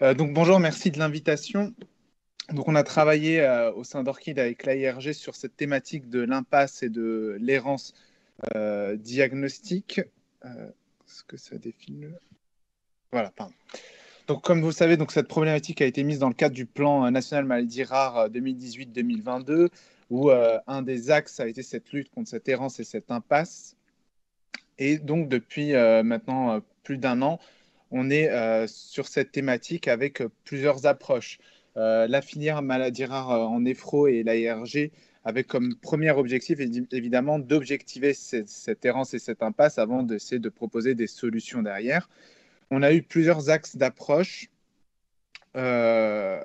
Donc bonjour, merci de l'invitation. Donc on a travaillé au sein d'Orchid avec l'AIRG sur cette thématique de l'impasse et de l'errance diagnostique. Est-ce que ça défile? Voilà, pardon. Donc comme vous le savez, donc cette problématique a été mise dans le cadre du plan national maladies rares 2018-2022, où un des axes a été cette lutte contre cette errance et cette impasse. Et donc depuis maintenant plus d'un an, on est sur cette thématique avec plusieurs approches. La filière maladies rares en néphro et l'ARG avec comme premier objectif évidemment d'objectiver cette errance et cette impasse avant d'essayer de proposer des solutions derrière. On a eu plusieurs axes d'approche, euh,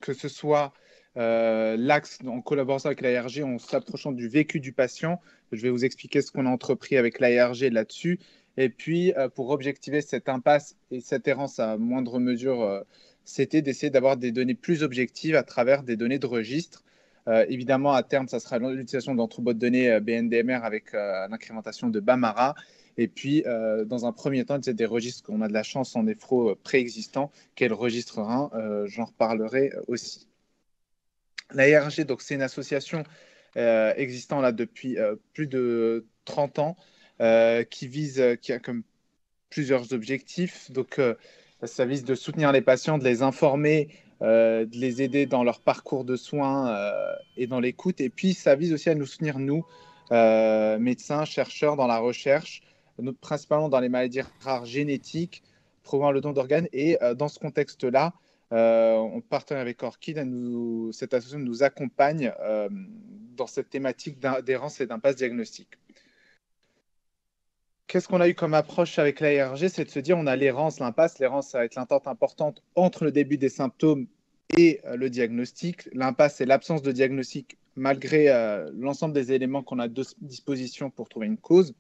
que ce soit l'axe en collaboration avec l'ARG en s'approchant du vécu du patient. Je vais vous expliquer ce qu'on a entrepris avec l'ARG là-dessus. Et puis, pour objectiver cette impasse et cette errance à moindre mesure, c'était d'essayer d'avoir des données plus objectives à travers des données de registre. Évidemment, à terme, ça sera l'utilisation d'entrepots de données BNDMR avec l'incrémentation de Bamara. Et puis, dans un premier temps, il y a des registres qu'on a de la chance en néphro préexistants, qu'est le registre 1. J'en reparlerai aussi. L'ARG, donc, c'est une association existant là depuis plus de 30 ans qui a comme plusieurs objectifs. Donc, ça vise de soutenir les patients, de les informer, de les aider dans leur parcours de soins et dans l'écoute. Et puis, ça vise aussi à nous soutenir, nous, médecins, chercheurs, dans la recherche, principalement dans les maladies rares génétiques, prouvant le don d'organes. Et dans ce contexte-là, on partenariat avec Orchid, cette association nous accompagne dans cette thématique d'adhérence et d'impasse diagnostique. Qu'est-ce qu'on a eu comme approche avec l'ARG? C'est de se dire on a l'errance, l'impasse. L'errance, ça va être l'attente importante entre le début des symptômes et le diagnostic. L'impasse, c'est l'absence de diagnostic malgré l'ensemble des éléments qu'on a à disposition pour trouver une cause.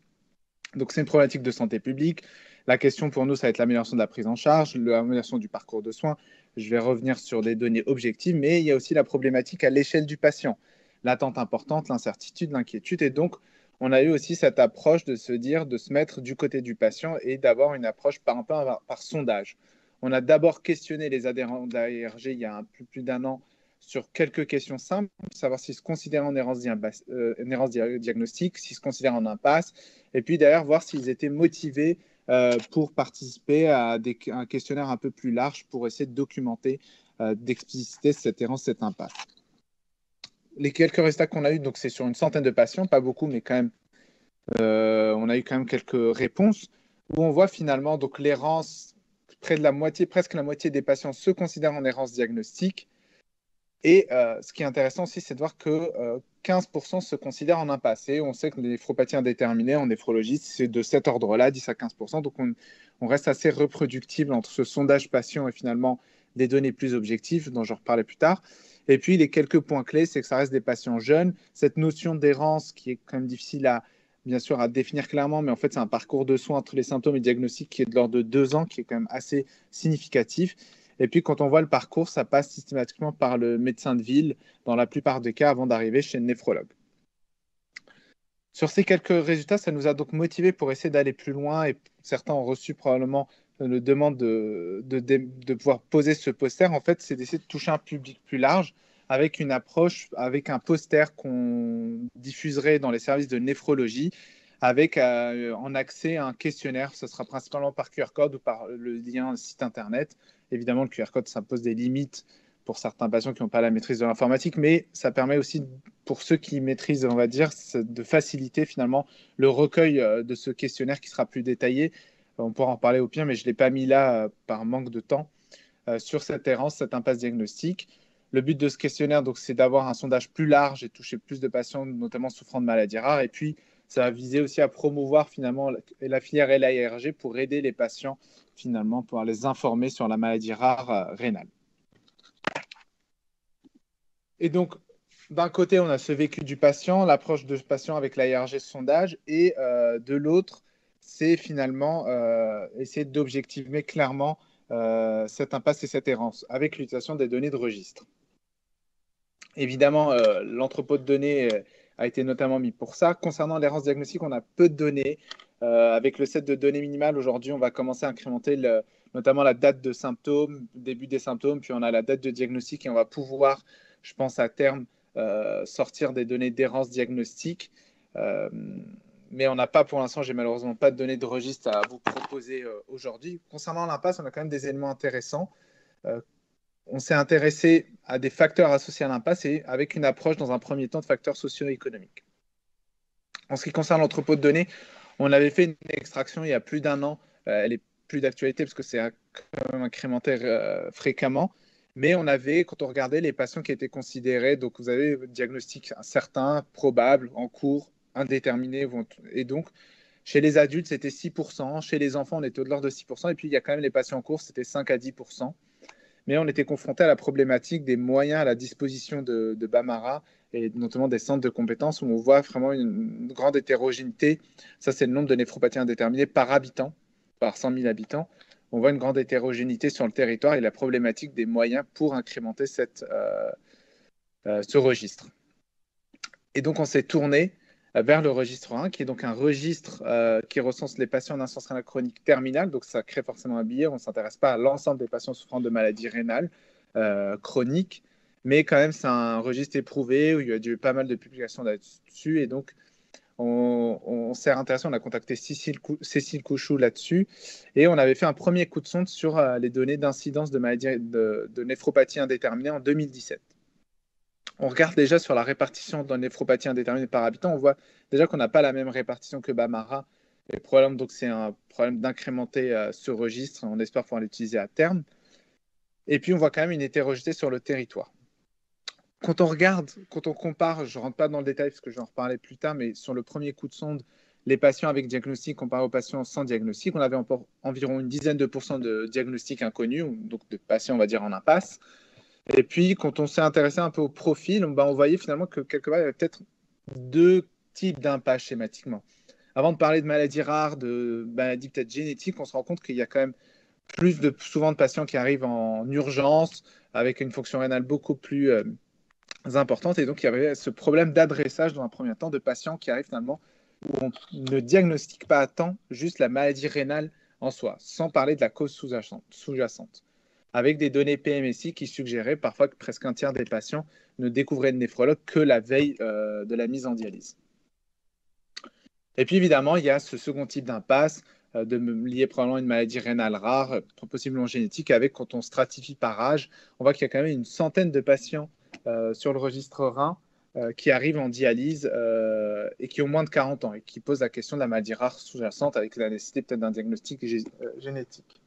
Donc, c'est une problématique de santé publique. La question pour nous, ça va être l'amélioration de la prise en charge, l'amélioration du parcours de soins. Je vais revenir sur des données objectives, mais il y a aussi la problématique à l'échelle du patient. L'attente importante, l'incertitude, l'inquiétude. Et donc, on a eu aussi cette approche de se dire, de se mettre du côté du patient et d'avoir une approche par sondage. On a d'abord questionné les adhérents de l'ARG il y a un peu plus d'un an sur quelques questions simples, savoir s'ils se considèrent en errance diagnostique, s'ils se considèrent en impasse, et puis d'ailleurs voir s'ils étaient motivés pour participer à un questionnaire un peu plus large pour essayer de documenter, d'expliciter cette errance, cette impasse. Les quelques résultats qu'on a eu, donc c'est sur une centaine de patients, pas beaucoup, mais quand même, on a eu quand même quelques réponses où on voit finalement donc l'errance, près de la moitié, presque la moitié des patients se considèrent en errance diagnostique. Et ce qui est intéressant aussi, c'est de voir que 15% se considèrent en impasse. Et on sait que les néphropathies indéterminées en néphrologie, c'est de cet ordre-là, 10 à 15%. Donc on reste assez reproductible entre ce sondage patient et finalement des données plus objectives, dont je reparlerai plus tard. Et puis les quelques points clés, c'est que ça reste des patients jeunes. Cette notion d'errance qui est quand même difficile bien sûr, à définir clairement, mais en fait, c'est un parcours de soins entre les symptômes et diagnostics qui est de l'ordre de 2 ans, qui est quand même assez significatif. Et puis, quand on voit le parcours, ça passe systématiquement par le médecin de ville, dans la plupart des cas, avant d'arriver chez le néphrologue. Sur ces quelques résultats, ça nous a donc motivés pour essayer d'aller plus loin et certains ont reçu probablement une demande de pouvoir poser ce poster. En fait, c'est d'essayer de toucher un public plus large avec une approche, avec un poster qu'on diffuserait dans les services de néphrologie avec en accès un questionnaire. Ce sera principalement par QR code ou par le lien site internet. Évidemment, le QR code, ça pose des limites pour certains patients qui n'ont pas la maîtrise de l'informatique, mais ça permet aussi, pour ceux qui maîtrisent, on va dire, de faciliter finalement le recueil de ce questionnaire qui sera plus détaillé. On pourra en parler au pire, mais je ne l'ai pas mis là par manque de temps sur cette errance, cette impasse diagnostique. Le but de ce questionnaire, donc, c'est d'avoir un sondage plus large et toucher plus de patients, notamment souffrant de maladies rares. Et puis, ça va viser aussi à promouvoir finalement la filière LAIRG pour aider les patients finalement, pour les informer sur la maladie rare rénale. Et donc, d'un côté, on a ce vécu du patient, l'approche de patient avec l'ARG sondage, et de l'autre, c'est finalement essayer d'objectiver clairement cette impasse et cette errance avec l'utilisation des données de registre. Évidemment, l'entrepôt de données a été notamment mis pour ça. Concernant l'errance diagnostique, on a peu de données. Avec le set de données minimales, aujourd'hui, on va commencer à incrémenter notamment la date de symptômes, début des symptômes, puis on a la date de diagnostic et on va pouvoir, je pense à terme, sortir des données d'errance diagnostique. Mais on n'a pas pour l'instant, j'ai malheureusement pas de données de registre à vous proposer aujourd'hui. Concernant l'impasse, on a quand même des éléments intéressants. Euh, on s'est intéressé à des facteurs associés à l'impasse et avec une approche dans un premier temps de facteurs socio-économiques. En ce qui concerne l'entrepôt de données, on avait fait une extraction il y a plus d'un an. Elle est plus d'actualité parce que c'est quand même incrémenté fréquemment. Mais on avait, quand on regardait les patients qui étaient considérés, donc vous avez diagnostic certain, probable, en cours, indéterminé. Et donc, chez les adultes, c'était 6%. Chez les enfants, on était au-delà de 6%. Et puis, il y a quand même les patients en cours, c'était 5 à 10%. Mais on était confronté à la problématique des moyens à la disposition de Bamara et notamment des centres de compétences où on voit vraiment une grande hétérogénéité. Ça, c'est le nombre de néphropathies indéterminées par habitant, par 100 000 habitants. On voit une grande hétérogénéité sur le territoire et la problématique des moyens pour incrémenter ce registre. Et donc, on s'est tourné vers le registre 1, qui est donc un registre qui recense les patients d'insuffisance rénale chronique terminale. Donc, ça crée forcément un billet. On ne s'intéresse pas à l'ensemble des patients souffrant de maladies rénales chroniques. Mais quand même, c'est un registre éprouvé où il y a eu pas mal de publications là-dessus. Et donc, on s'est intéressé. On a contacté Cécile Couchou là-dessus. Et on avait fait un premier coup de sonde sur les données d'incidence de maladies de néphropathie indéterminée en 2017. On regarde déjà sur la répartition dans néphropathie indéterminée par habitant, on voit déjà qu'on n'a pas la même répartition que Bamara. Et le problème, donc, c'est un problème d'incrémenter ce registre. On espère pouvoir l'utiliser à terme. Et puis, on voit quand même une hétérogénéité sur le territoire. Quand on regarde, quand on compare, je ne rentre pas dans le détail parce que je vais en reparler plus tard, mais sur le premier coup de sonde, les patients avec diagnostic comparé aux patients sans diagnostic, on avait environ une dizaine de pourcents de diagnostics inconnus, donc de patients, on va dire, en impasse. Et puis, quand on s'est intéressé un peu au profil, on voyait finalement que quelque part, il y avait peut-être deux types d'impasse schématiquement. Avant de parler de maladies rares, de maladies peut-être génétiques, on se rend compte qu'il y a quand même souvent de patients qui arrivent en urgence avec une fonction rénale beaucoup plus importante. Et donc, il y avait ce problème d'adressage dans un premier temps de patients qui arrivent finalement où on ne diagnostique pas à temps juste la maladie rénale en soi, sans parler de la cause sous-jacente, avec des données PMSI qui suggéraient parfois que presque un tiers des patients ne découvraient de néphrologue que la veille de la mise en dialyse. Et puis évidemment, il y a ce second type d'impasse lié probablement à une maladie rénale rare, possiblement génétique, avec quand on stratifie par âge, on voit qu'il y a quand même une centaine de patients sur le registre rein qui arrivent en dialyse et qui ont moins de 40 ans et qui posent la question de la maladie rare sous-jacente avec la nécessité peut-être d'un diagnostic génétique.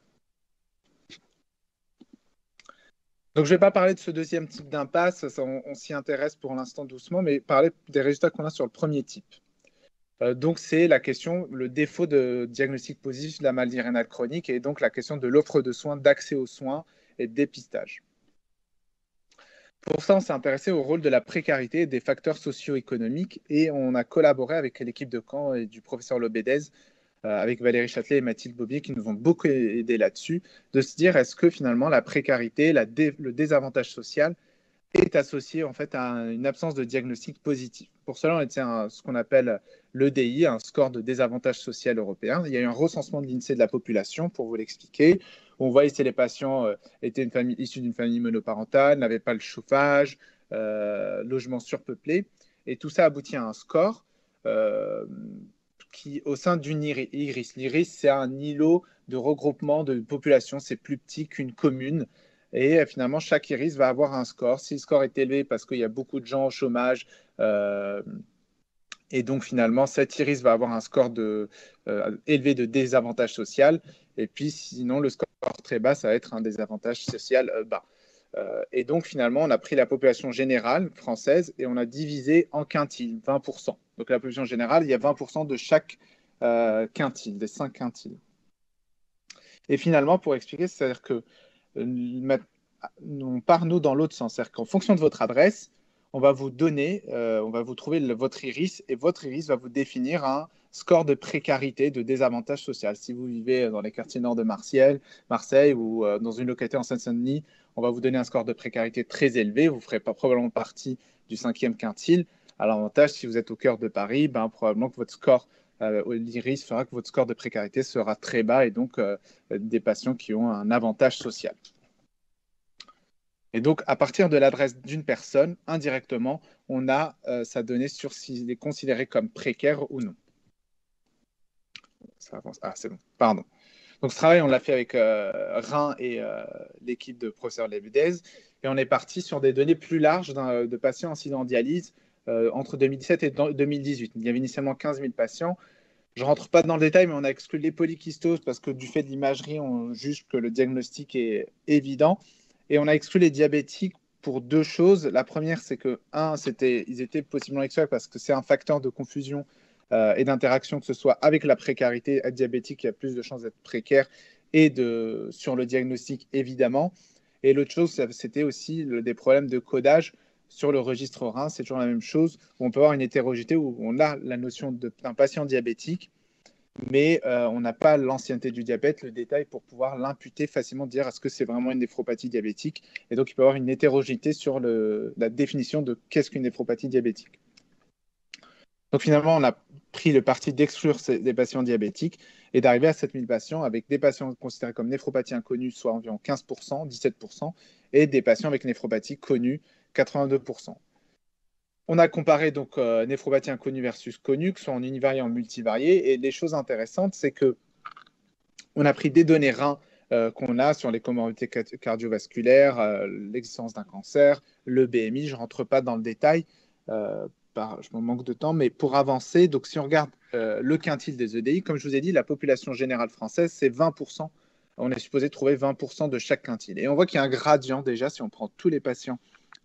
Donc, je ne vais pas parler de ce deuxième type d'impasse, on s'y intéresse pour l'instant doucement, mais parler des résultats qu'on a sur le premier type. Donc, c'est la question, le défaut de diagnostic positif de la maladie rénale chronique et donc la question de l'offre de soins, d'accès aux soins et de dépistage. Pour ça, on s'est intéressé au rôle de la précarité et des facteurs socio-économiques et on a collaboré avec l'équipe de Caen et du professeur Lobédez avec Valérie Châtelet et Mathilde Bobier qui nous ont beaucoup aidé là-dessus, de se dire est-ce que finalement la précarité, le désavantage social est associé en fait à une absence de diagnostic positif. Pour cela, on a ce qu'on appelle l'EDI, un score de désavantage social européen. Il y a eu un recensement de l'INSEE de la population, pour vous l'expliquer. On voit ici les patients étaient issus d'une famille monoparentale, n'avaient pas le chauffage, logement surpeuplé, et tout ça aboutit à un score qui, au sein d'une IRIS. L'IRIS, c'est un îlot de regroupement de population, c'est plus petit qu'une commune. Et finalement, chaque IRIS va avoir un score. Si le score est élevé parce qu'il y a beaucoup de gens au chômage, et donc finalement, cet IRIS va avoir un score élevé de désavantage social. Et puis sinon, le score très bas, ça va être un désavantage social bas. Et donc finalement, on a pris la population générale française et on a divisé en quintiles, 20%. Donc la population générale, il y a 20% de chaque quintile, des 5 quintiles. Et finalement, pour expliquer, c'est-à-dire que on part nous dans l'autre sens. C'est-à-dire qu'en fonction de votre adresse, on va vous donner, on va vous trouver votre iris et votre iris va vous définir un score de précarité, de désavantage social. Si vous vivez dans les quartiers nord de Marseille ou dans une localité en Seine-Saint-Denis, on va vous donner un score de précarité très élevé. Vous ne ferez pas probablement partie du 5e quintile. À l'avantage, si vous êtes au cœur de Paris, probablement que votre score l'IRIS fera que votre score de précarité sera très bas et donc des patients qui ont un avantage social. Et donc, à partir de l'adresse d'une personne, indirectement, on a sa donnée sur s'il est considéré comme précaire ou non. Ça avance. Ah, c'est bon. Pardon. Donc, ce travail, on l'a fait avec Rhin et l'équipe de professeur Lebedez. Et on est parti sur des données plus larges de patients incidents en dialyse entre 2017 et 2018. Il y avait initialement 15 000 patients. Je ne rentre pas dans le détail, mais on a exclu les polykystoses parce que du fait de l'imagerie, on juge que le diagnostic est évident. Et on a exclu les diabétiques pour deux choses. La première, c'est que, ils étaient possiblement exclus parce que c'est un facteur de confusion et d'interaction, que ce soit avec la précarité. Être diabétique, il y a plus de chances d'être précaire et sur le diagnostic, évidemment. Et l'autre chose, c'était aussi des problèmes de codage sur le registre Rhin. C'est toujours la même chose, où on peut avoir une hétérogénéité, où on a la notion d'un patient diabétique, mais on n'a pas l'ancienneté du diabète, le détail pour pouvoir l'imputer facilement, dire est-ce que c'est vraiment une néphropathie diabétique. Et donc, il peut y avoir une hétérogénéité sur la définition de qu'est-ce qu'une néphropathie diabétique. Donc, finalement, on a pris le parti d'exclure des patients diabétiques et d'arriver à 7000 patients avec des patients considérés comme néphropathie inconnue, soit environ 15%, 17%, et des patients avec néphropathie connue, 82%. On a comparé donc néphropathie inconnue versus connue, que ce soit en univarié ou en multivarié. Et les choses intéressantes, c'est que on a pris des données reins qu'on a sur les comorbidités cardiovasculaires, l'existence d'un cancer, le BMI. Je ne rentre pas dans le détail, je me manque de temps, mais pour avancer, donc si on regarde le quintile des EDI, comme je vous ai dit, la population générale française, c'est 20%. On est supposé trouver 20% de chaque quintile. Et on voit qu'il y a un gradient déjà, si on prend tous les patients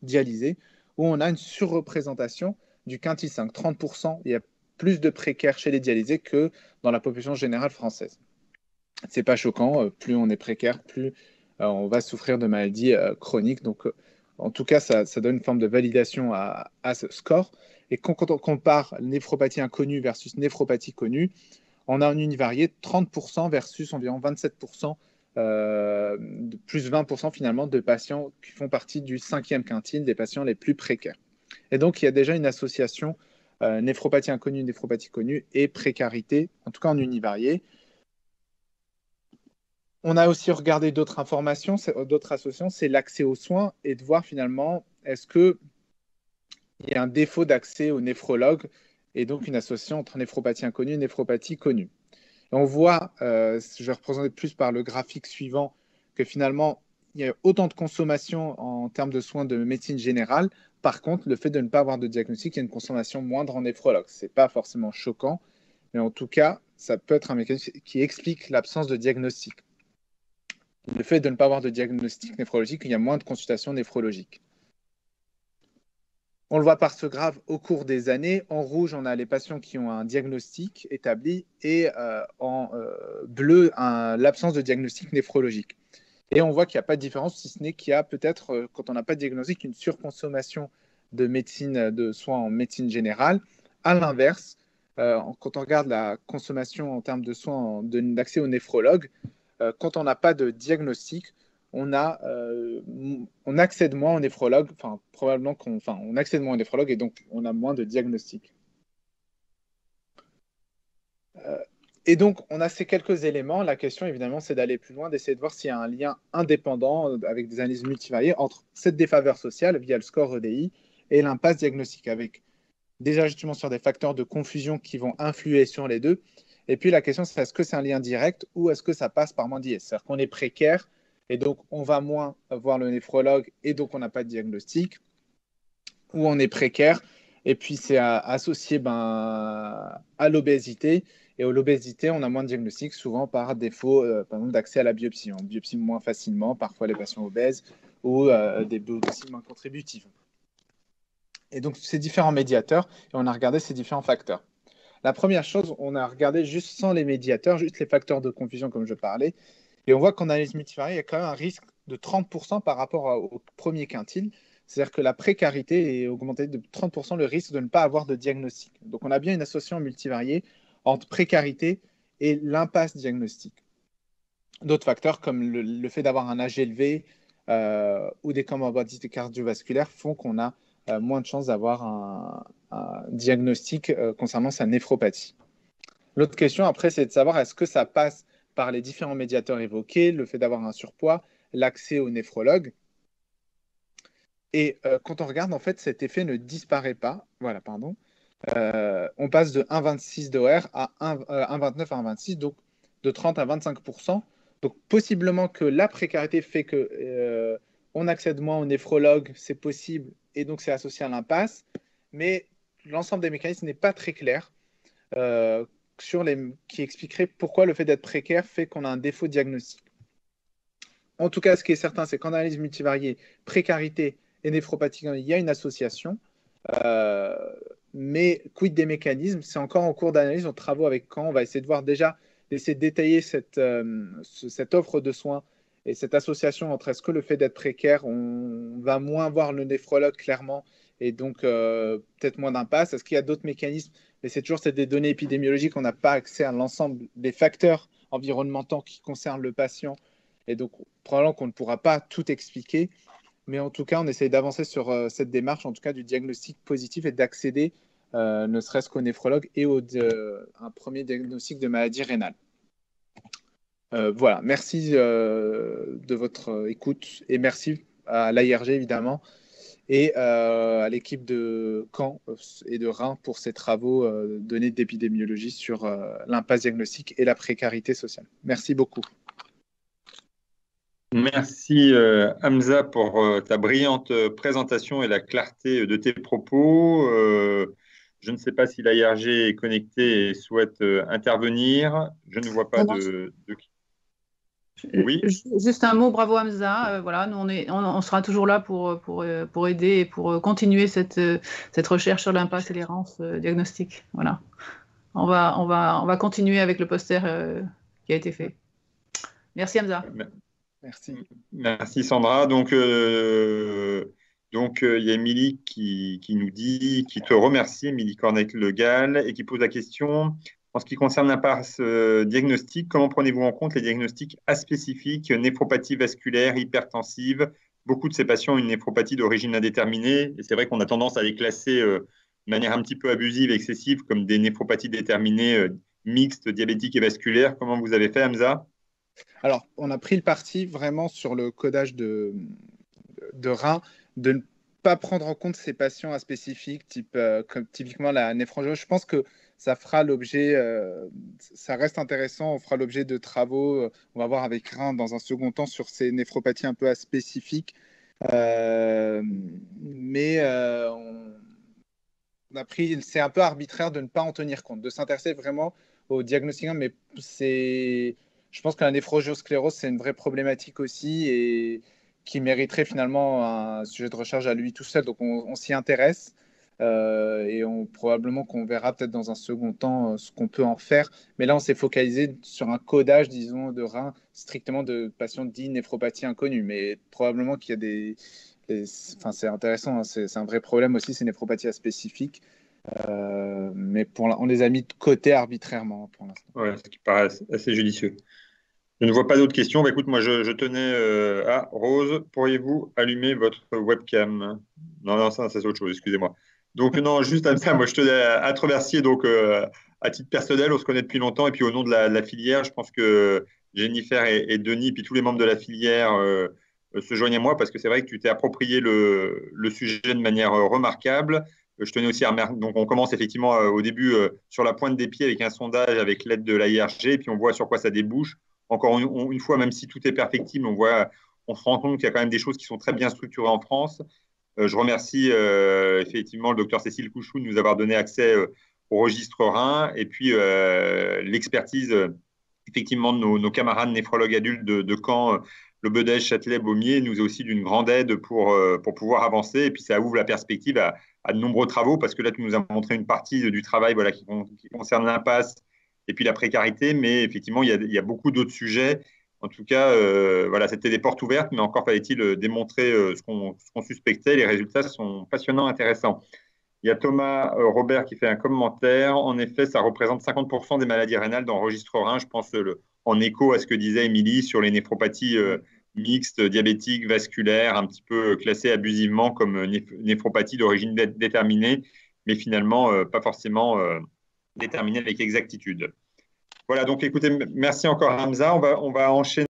dialysés, où on a une surreprésentation du quintile 5, 30%. Il y a plus de précaires chez les dialysés que dans la population générale française. C'est pas choquant, plus on est précaire, plus on va souffrir de maladies chroniques. Donc, en tout cas, ça donne une forme de validation à ce score. Et quand on compare néphropathie inconnue versus néphropathie connue, on a un univarié 30% versus environ 27%, plus 20% finalement de patients qui font partie du 5e quintile, des patients les plus précaires. Et donc, il y a déjà une association néphropathie inconnue, néphropathie connue et précarité, en tout cas en univarié. On a aussi regardé d'autres informations, d'autres associations, c'est l'accès aux soins et de voir finalement est-ce qu'il y a un défaut d'accès au néphrologue et donc une association entre néphropathie inconnue et néphropathie connue. Et on voit, je vais représenter plus par le graphique suivant, que finalement, il y a autant de consommation en termes de soins de médecine générale. Par contre, le fait de ne pas avoir de diagnostic, il y a une consommation moindre en néphrologue. Ce n'est pas forcément choquant, mais en tout cas, ça peut être un mécanisme qui explique l'absence de diagnostic. Le fait de ne pas avoir de diagnostic néphrologique, il y a moins de consultations néphrologiques. On le voit par ce graphe au cours des années. En rouge, on a les patients qui ont un diagnostic établi et en bleu, l'absence de diagnostic néphrologique. Et on voit qu'il n'y a pas de différence, si ce n'est qu'il y a peut-être, quand on n'a pas de diagnostic, une surconsommation de soins en médecine générale. À l'inverse, quand on regarde la consommation en termes de soins d'accès au néphrologue, quand on n'a pas de diagnostic, on accède moins au néphrologue, probablement on accède moins au néphrologue et donc on a moins de diagnostic. Et donc, on a ces quelques éléments. La question, évidemment, c'est d'aller plus loin, d'essayer de voir s'il y a un lien indépendant avec des analyses multivariées entre cette défaveur sociale via le score EDI et l'impasse diagnostique, avec des ajustements sur des facteurs de confusion qui vont influer sur les deux. Et puis la question, c'est est-ce que c'est un lien direct ou est-ce que ça passe par moins d'IS? C'est-à-dire qu'on est précaire et donc on va moins voir le néphrologue et donc on n'a pas de diagnostic, ou on est précaire et puis c'est associé à l'obésité. Et l'obésité, on a moins de diagnostic, souvent par défaut, par exemple, d'accès à la biopsie. On biopsie moins facilement, parfois les patients obèses, ou des biopsies moins contributives. Et donc, ces différents médiateurs, et on a regardé ces différents facteurs. La première chose, on a regardé juste sans les médiateurs, juste les facteurs de confusion, comme je parlais. Et on voit qu'en analyse multivariée, il y a quand même un risque de 30% par rapport au premier quintile. C'est-à-dire que la précarité est augmentée de 30% le risque de ne pas avoir de diagnostic. Donc, on a bien une association multivariée entre précarité et l'impasse diagnostique. D'autres facteurs, comme le fait d'avoir un âge élevé ou des comorbidités cardiovasculaires, font qu'on a moins de chances d'avoir un diagnostic concernant sa néphropathie. L'autre question après, c'est de savoir est-ce que ça passe par les différents médiateurs évoqués, le fait d'avoir un surpoids, l'accès au néphrologue. Et quand on regarde, en fait, cet effet ne disparaît pas. Voilà, pardon. On passe de 1,26 d'OR à 1,29 à 1,26, donc de 30 à 25%. Donc possiblement que la précarité fait que on accède moins au néphrologue, c'est possible, et donc c'est associé à l'impasse. Mais l'ensemble des mécanismes n'est pas très clair euh, qui expliquerait pourquoi le fait d'être précaire fait qu'on a un défaut de diagnostic. En tout cas, ce qui est certain, c'est qu'en analyse multivariée, précarité et néphropathie, il y a une association. Euh, mais quid des mécanismes? C'est encore en cours d'analyse, en travaux avec Caen. On va essayer de voir déjà, essayer de détailler cette offre de soins et cette association entre est-ce que le fait d'être précaire, on va moins voir le néphrologue clairement et donc peut-être moins d'impasse. Est-ce qu'il y a d'autres mécanismes? Mais c'est toujours des données épidémiologiques, on n'a pas accès à l'ensemble des facteurs environnementaux qui concernent le patient. Et donc, probablement qu'on ne pourra pas tout expliquer. Mais en tout cas, on essaye d'avancer sur cette démarche, en tout cas du diagnostic positif et d'accéder, ne serait-ce qu'au néphrologue et un premier diagnostic de maladie rénale. Voilà, merci de votre écoute et merci à l'AIRG évidemment et à l'équipe de Caen et de Reims pour ces travaux donnés d'épidémiologie sur l'impasse diagnostique et la précarité sociale. Merci beaucoup. Merci Hamza pour ta brillante présentation et la clarté de tes propos. Je ne sais pas si l'AIRG est connecté et souhaite intervenir. Je ne vois pas Non, non, de... Oui, juste un mot, bravo Hamza. Voilà, nous on sera toujours là pour aider et pour continuer cette recherche sur l'impasse et l'errance diagnostique. Voilà. On va continuer avec le poster qui a été fait. Merci Hamza. Merci. merci Sandra. Donc, il y a Émilie qui nous dit, qui te remercie, Émilie Cornette-Le Gall, et qui pose la question, en ce qui concerne l'impasse diagnostique, comment prenez-vous en compte les diagnostics aspécifiques, néphropathie vasculaire, hypertensive? Beaucoup de ces patients ont une néphropathie d'origine indéterminée, et c'est vrai qu'on a tendance à les classer de manière un petit peu abusive, excessive, comme des néphropathies déterminées mixtes, diabétiques et vasculaires. Comment vous avez fait, Hamza? Alors, on a pris le parti vraiment sur le codage de rein de ne pas prendre en compte ces patients spécifiques, comme typiquement la néphrangio. Je pense que ça fera l'objet, ça reste intéressant, on fera l'objet de travaux, on va voir avec Rhin dans un second temps sur ces néphropathies un peu spécifiques. Mais on a pris, c'est un peu arbitraire de ne pas en tenir compte, de s'intéresser vraiment au diagnostic. Mais je pense que la néphrogéosclérose, c'est une vraie problématique aussi et qui mériterait finalement un sujet de recherche à lui tout seul. Donc on s'y intéresse et probablement qu'on verra peut-être dans un second temps ce qu'on peut en faire. Mais là, on s'est focalisé sur un codage, disons, de rein strictement de patients dits néphropathie inconnue. Mais probablement qu'il y a enfin, c'est intéressant, hein, c'est un vrai problème aussi, ces néphropathies spécifiques. Mais on les a mis de côté arbitrairement pour l'instant. Ouais, ce qui paraît assez judicieux. Je ne vois pas d'autres questions. Bah, écoute, moi, je tenais à Rose, pourriez-vous allumer votre webcam? Non, non, ça c'est autre chose, excusez-moi. Donc, non, juste à ça, moi, je tenais à te remercier. Donc, à titre personnel, on se connaît depuis longtemps. Et puis, au nom de la filière, je pense que Jennifer et Denis, puis tous les membres de la filière se joignent à moi parce que c'est vrai que tu t'es approprié le sujet de manière remarquable. Je tenais aussi à remercier. Donc, on commence effectivement au début sur la pointe des pieds avec un sondage avec l'aide de l'AIRG, et puis on voit sur quoi ça débouche. Encore une fois, même si tout est perfectible, on se rend compte qu'il y a quand même des choses qui sont très bien structurées en France. Je remercie effectivement le docteur Cécile Couchou de nous avoir donné accès au registre Rhin et puis l'expertise effectivement de nos camarades néphrologues adultes de Caen, le Bedège, Châtelet, Beaumier nous est aussi d'une grande aide pour pouvoir avancer. Et puis ça ouvre la perspective à de nombreux travaux parce que là, tu nous as montré une partie du travail voilà, qui concerne l'impasse et puis la précarité, mais effectivement, il y a beaucoup d'autres sujets. En tout cas, voilà, c'était des portes ouvertes, mais encore fallait-il démontrer ce qu'on suspectait. Les résultats sont passionnants, intéressants. Il y a Thomas Robert qui fait un commentaire. En effet, ça représente 50% des maladies rénales dans le registre Rhin. Je pense en écho à ce que disait Émilie sur les néphropathies mixtes, diabétiques, vasculaires, un petit peu classées abusivement comme néphropathie d'origine déterminée, mais finalement pas forcément déterminées avec exactitude. Voilà, donc écoutez, merci encore Hamza. On va enchaîner.